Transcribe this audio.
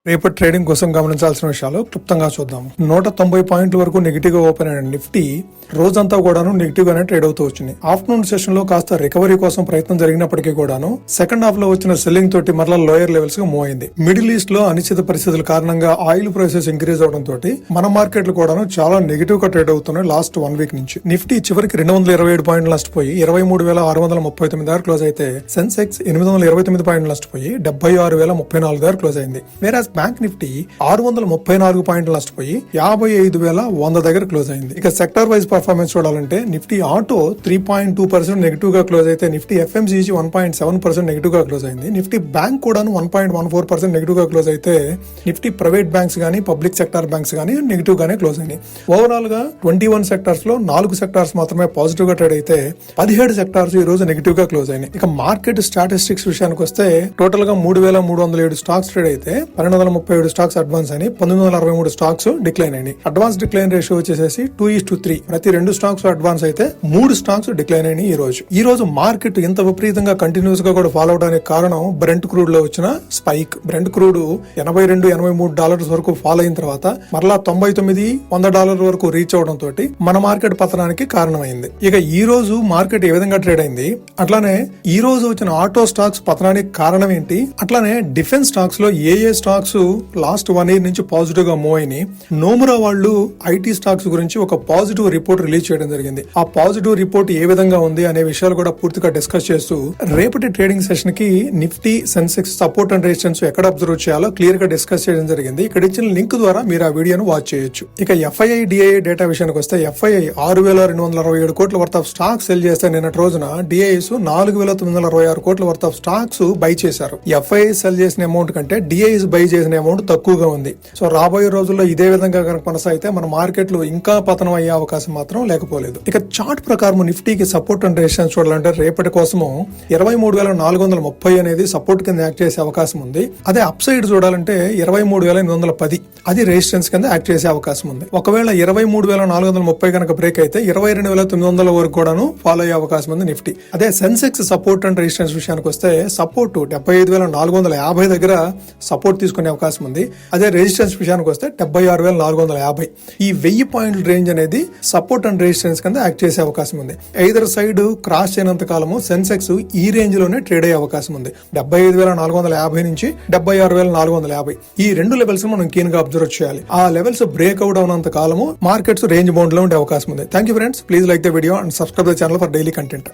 రేపటి ట్రేడింగ్ కోసం గమనించాల్సిన విషయాలు క్లుప్తంగా చూద్దాం. 190 పాయింట్ల వరకు నెగిటివ్ గా ఓపెన్ అయిన నిఫ్టీ రోజంతా కూడాను నెగిటివ్ గానే ట్రేడ్ అవుతూ వచ్చింది. ఆఫ్టర్నూన్ సెషన్ లో కాస్త రికవరీ కోసం ప్రయత్నం జరిగినప్పటికీ కూడాను సెకండ్ హాఫ్ లో వచ్చిన సెల్లింగ్ తోటి మరలా లోయర్ లెవెల్స్ గా మూవ్ అయింది. మిడిల్ ఈస్ట్ లో అనిశ్చిత పరిస్థితుల కారణంగా ఆయిల్ ప్రైసెస్ ఇంక్రీజ్ అవడం తోటి మన మార్కెట్లు కూడాను చాలా నెగిటివ్ గా ట్రేడ్ అవుతున్నాయి. లాస్ట్ 1 వీక్ నుంచి నిఫ్టీ చివరికి 227 పాయింట్లు నష్టపోయి 23,639 దగ్గర క్లోజ్ అయితే, సెన్సెక్స్ 829 పాయింట్లు నష్టపోయి 76,034 దగ్గర క్లోజ్ అయింది. వేరే బ్యాంక్ నిఫ్టీ 634 పాయింట్లు నష్టపోయి 55,100 దగ్గర క్లోజ్ అయింది. ఇక సెక్టర్ వైజ్ పర్ఫార్మెన్స్ చూడాలంటే నిఫ్టీ ఆటో 3.2% నెగిటివ్ గా క్లోజ్ అయితే, నిఫ్టీ ఎఫ్ఎంసీజీ 1.7% నెగిటివ్ గా క్లోజ్ అయింది. నిఫ్టీ బ్యాంక్ కూడా 1.14% నెగిటివ్ గా క్లోజ్ అయితే, నిఫ్టీ ప్రైవేట్ బ్యాంక్స్ గానీ పబ్లిక్ సెక్టార్ బ్యాంక్స్ గానీ నెగిటివ్ గానే క్లోజ్ అయింది. ఓవరాల్ గా 21 సెక్టార్స్ లో 4 సెక్టార్స్ మాత్రమే పాజిటివ్ గా ట్రేడ్ అయితే 17 సెక్టార్స్ ఈ రోజు నెగిటివ్ గా క్లోజ్ అయినాయి. ఇక మార్కెట్ స్టాటిస్టిక్స్ విషయానికి వస్తే టోటల్ గా 3,307 స్టాక్స్ ట్రేడ్ అయితే 1237 స్టాక్స్ అడ్వాన్స్ అని 1963 స్టాక్స్ డిక్లైన్ అయినాయి. అడ్వాన్స్ డిక్లైన్ రేషియో వచ్చేసి 2:3. ప్రతి 2 స్టాక్స్ అడ్వాన్స్ అయితే 3 స్టాక్స్ డిక్లైన్ అయినాయి. ఈ రోజు మార్కెట్ ఇంత విపరీతంగా కంటిన్యూస్ గా కూడా ఫాలో అవడానికి కారణం బ్రెంట్ క్రూడ్ లో వచ్చిన స్పైక్. బ్రెంట్ క్రూడ్ $82-83 వరకు ఫాలో అయిన తర్వాత మరలా $99-100 వరకు రీచ్ అవడం తోటి మన మార్కెట్ పతనానికి కారణమైంది. ఇక ఈ రోజు మార్కెట్ ఏ విధంగా ట్రేడ్ అయింది, అట్లానే ఈ రోజు వచ్చిన ఆటో స్టాక్స్ పతనానికి కారణం ఏంటి, అట్లానే డిఫెన్స్ స్టాక్స్ లో ఏ స్టాక్స్ లాస్ట్ 1 ఇయర్ నుంచి పాజిటివ్ గా మూవ్ అయినాయి. నోమురా వాళ్ళు ఐటీ స్టాక్స్ గురించి ఒక పాజిటివ్ రిపోర్ట్ రిలీజ్ చేయడం జరిగింది. ఆ పాజిటివ్ రిపోర్ట్ ఏ విధంగా ఉంది అనే విషయాలు కూడా పూర్తిగా డిస్కస్ చేస్తూ రేపటి ట్రేడింగ్ సెషన్ కి Nifty Sensex support and resistance ఎక్కడ అబ్జర్వ్ చేయాలో క్లియర్ గా డిస్కస్ చేయడం జరిగింది. ఇక్కడ ఇచ్చిన లింక్ ద్వారా మీరు ఆ వీడియోను వాచ్ చేయొచ్చు. ఇక ఎఫ్ఐఐ డిఐఐ డేటా విషయానికి వస్తే ఎఫ్ఐఐ 6,267 కోట్ల వర్త్ ఆఫ్ స్టాక్స్ సెల్ చేస్తే నిన్నటి రోజున డిఐఎస్ 4,926 కోట్ల వర్త్ ఆఫ్ స్టాక్స్ బై చేశారు. ఎఫ్ఐఐ సెల్ చేసిన అమౌంట్ కంటే డిఐఎస్ బై చేసిన అమౌంట్ తక్కువగా ఉంది. సో రాబోయే రోజుల్లో ఇదే విధంగా కనుక కొనసాగితే మన మార్కెట్లు ఇంకా పతనం అయ్యే అవకాశం మాత్రం లేకపోలేదు. ఇక చార్ట్ ప్రకారం నిఫ్టీకి సపోర్ట్ అండ్ రెసిస్టెన్స్ చూడాలంటే రేపటి కోసము 23,430 అనేది సపోర్ట్ కింద యాక్ట్ చేసే అవకాశం ఉంది. అదే అప్ సైడ్ చూడాలంటే 23,810 అది రెసిస్టెన్స్ కింద యాక్ట్ చేసే అవకాశం ఉంది. ఒకవేళ 23,430 కనుక బ్రేక్ అయితే 22,900 వరకు కూడాను ఫాలో అయ్యే అవకాశం ఉంది నిఫ్టీ. అదే సెన్సెక్స్ సపోర్ట్ అండ్ రెసిస్టెన్స్ విషయానికి వస్తే సపోర్ట్ 75,450 దగ్గర సపోర్ట్ తీసుకునే అవకాశం ఉంది. అదే రెసిస్టెన్స్ విషయానికి వస్తే 76,450. ఈ 1000 పాయింట్ల రేంజ్ అనేది సపోర్ట్ అండ్ రెసిస్టెన్స్ కింద యాక్ట్ చేసే అవకాశం ఉంది. ఐదర్ సైడ్ క్రాస్ చేయనంత కాలము సెన్సెక్స్ ఈ రేంజ్ లోనే ట్రేడ్ అయ్యే అవకాశం ఉంది. 75,450 నుంచి 76,450 ఈ 2 లెవెల్స్ మనం కీన్ గా అబ్జర్వ్ చేయాలి. ఆ లెవెల్స్ బ్రేక్ అవుట్ అవునంత కాలము మార్కెట్స్ రేంజ్ బౌండ్ లో ఉండే అవకాశం ఉంది. Thank you friends, please like the video and subscribe the channel for daily content.